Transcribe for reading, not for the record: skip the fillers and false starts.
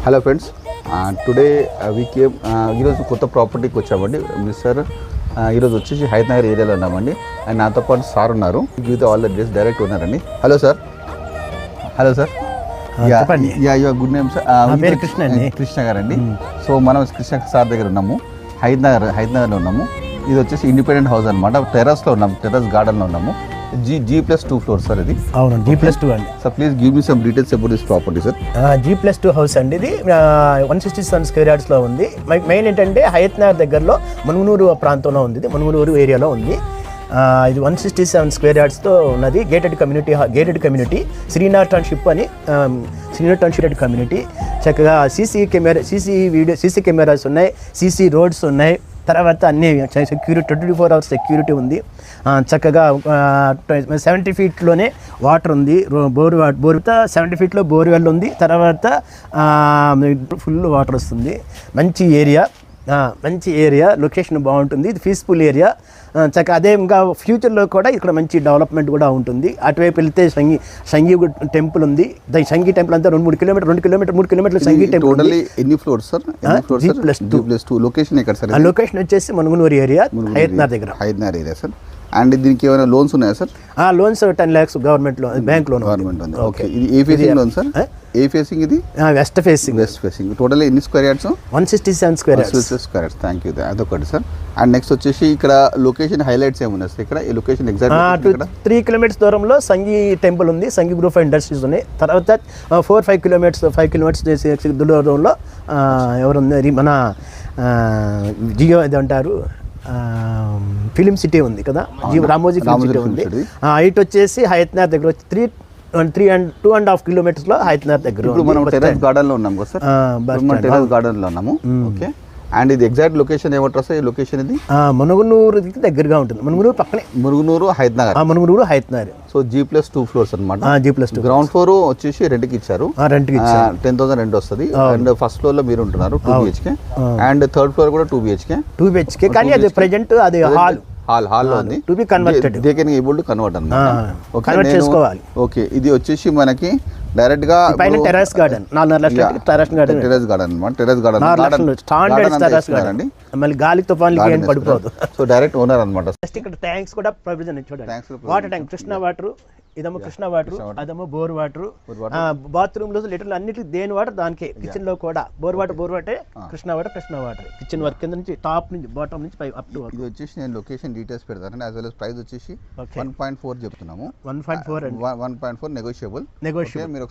Hello friends, today we came ఈరోజు కొత్త ప్రాపర్టీకి వచ్చామండి. మిస్టర్ ఈరోజు వచ్చేసి హైదరాబాద్ ఏరియాలో ఉన్నామండి. అండ్ నాతో పాటు సార్ ఉన్నారు, give all the details direct ఉన్నారండి. Hello sir. Hello sir. Good name sir. Krishna గారండి. సో మనం కృష్ణ సార్ దగ్గర ఉన్నాము, హైదరాబాద్లో ఉన్నాము. ఇది వచ్చేసి ఇండిపెండెంట్ హౌస్ అనమాట. టెర్రస్లో ఉన్నాము, టెర్రస్ గార్డెన్లో ఉన్నాము. G+2 floors సార్ ఇది. అవును, G+2 అండి. Sir please give me some details about this property sir. G+2 house అండి. ఇది 167 స్క్వేర్ యార్డ్స్లో ఉంది. మెయిన్ ఏంటంటే హయత్ నగర్ దగ్గరలో మనుగునూరు ప్రాంతంలో ఉంది, ఇది మనుగునూరు ఏరియాలో ఉంది. ఇది 167 స్క్వేర్ యార్డ్స్తో ఉన్నది. గేటెడ్ కమ్యూనిటీ శ్రీనాథ్ టౌన్షిప్ అని, శ్రీనాథ్ టౌన్షిప్ కమ్యూనిటీ. చక్కగా సీసీ కెమెరాస్ ఉన్నాయి, సీసీ రోడ్స్ ఉన్నాయి. తర్వాత అన్ని సెక్యూరిటీ 24 hours సెక్యూరిటీ ఉంది. చక్కగా 70 feetలోనే వాటర్ ఉంది. బోర్ 70 feetలో బోర్వెల్ ఉంది. తర్వాత ఫుల్ వాటర్ వస్తుంది. మంచి ఏరియా, లొకేషన్ బాగుంటుంది. ఇది పీస్ఫుల్ ఏరియా. చక్కగా అదే ఇంకా ఫ్యూచర్లో కూడా ఇక్కడ మంచి డెవలప్మెంట్ కూడా ఉంటుంది. అటువైపు వెళ్తే సంగీ టెంపుల్ ఉంది. సంగీ టెంపుల్ అంతా 3 కిలోమీటర్లు సంగీ టెంపుల్. టోటల్లీ ఎన్ని ఫ్లోర్స్ సార్? G+2 లొకేషన్ ఎక్కడ సార్? లొకేషన్ వచ్చేసి మనుగునూరు ఏరియా, హయత్నగర్ దగ్గర. Hyderabad area sir. అండ్ దీనికి ఏమైనా లోన్స్ ఉన్నాయా sir? Loans 10 lakhs government loan, bank loan. Government ఉంది. ఓకే. ఇది ఏ ఫేసింగ్ లోన్ సార్? ఏ ఫేసింగ్ ఇది? West facing. టోటల్ ఎన్ని square yards? 167 square yards. Thank you. అదొకటి సార్. అండ్ నెక్స్ట్ వచ్చేసి ఇక్కడ లొకేషన్ హైలైట్స్ ఏమున్నాయి సార్? ఇక్కడ ఈ లొకేషన్ ఎగ్జాక్ట్ 3 kilometers దూరంలో సంగీ టెంపుల్ ఉంది, సంగీ గ్రూప్ ఆఫ్ ఇండస్ట్రీస్ ఉన్నాయి. తర్వాత 5 kilometers దూరంలో ఎవరుంది, మన జియో ఇది అంటారు, ఫిలిం సిటీ ఉంది కదా, రామోజీ ఫిలిం సిటీ ఉంది. ఇటు వచ్చేసి హయత్నగర్ దగ్గర వచ్చి 2.5 kilometers లో హయత్నగర్ దగ్గర. ఇప్పుడు మనం టెర్రస్ గార్డెన్ లో ఉన్నాము కదా సార్, టెర్రస్ గార్డెన్ లో ఉన్నాము. ఓకే. అండ్ ఇది ఎగ్జాక్ట్ లొకేషన్ ఏమంటారు సార్? ఈ లొకేషన్ ఇది మనుగునూరుకి దగ్గరగా ఉంటుంది. మనుగునూరు పక్కనే, మనుగునూరు హైదరాబాద్. సో G+2 floors అనమాట. G+2 గ్రౌండ్ ఫ్లోర్ వచ్చేసి రెంట్కి ఇచ్చారు. 10,000 రెంట్ వస్తుంది. అండ్ ఫస్ట్ ఫ్లోర్ లో మీరు ఉంటున్నారు 2 BHK. అండ్ థర్డ్ ఫ్లోర్ కూడా 2 BHK. కానీ అది ప్రెజెంట్ అది హాల్ లో ఉంది. To be converted. They can able to convert అన్నమాట. కన్వర్ట్ చేసుకోవాలి. ఓకే. ఇది వచ్చేసి మనకి డైరెక్ట్ గా పైన టెర్రస్ గార్డెన్, 4 లక్షల టెర్రస్ గార్డెన్ అన్నమాట. Terrace garden standard terrace garden. మళ్ళీ గాలి తుఫాన్లకి ఏం పడిపోదు. సో డైరెక్ట్ ఓనర్ అన్నమాట. జస్ట్ ఇక్కడ ట్యాంక్స్ కూడా ప్రొవిజన్ చూడండి. వాటర్ ట్యాంక్, కృష్ణ వాటర్, ఇదేమో కృష్ణ వాటర్, అదేమో బోర్ వాటర్. బాత్రూమ్ లో లీటర్లు అన్నిటికీ దేని వాటర్ దానికే. కిచెన్ లో కూడా bore water, Krishna water. Kitchen work కింద నుంచి టాప్ నుంచి బాటమ్ నుంచి పై అప్ టు. ఇది వచ్చేసి నేను లొకేషన్ డీటెయిల్స్ పెడతాను. యాజ్ వెల్ as ప్రైస్ వచ్చేసి 1.4 చెప్తున్నాము. 1.4 నెగోషియబుల్. మీరు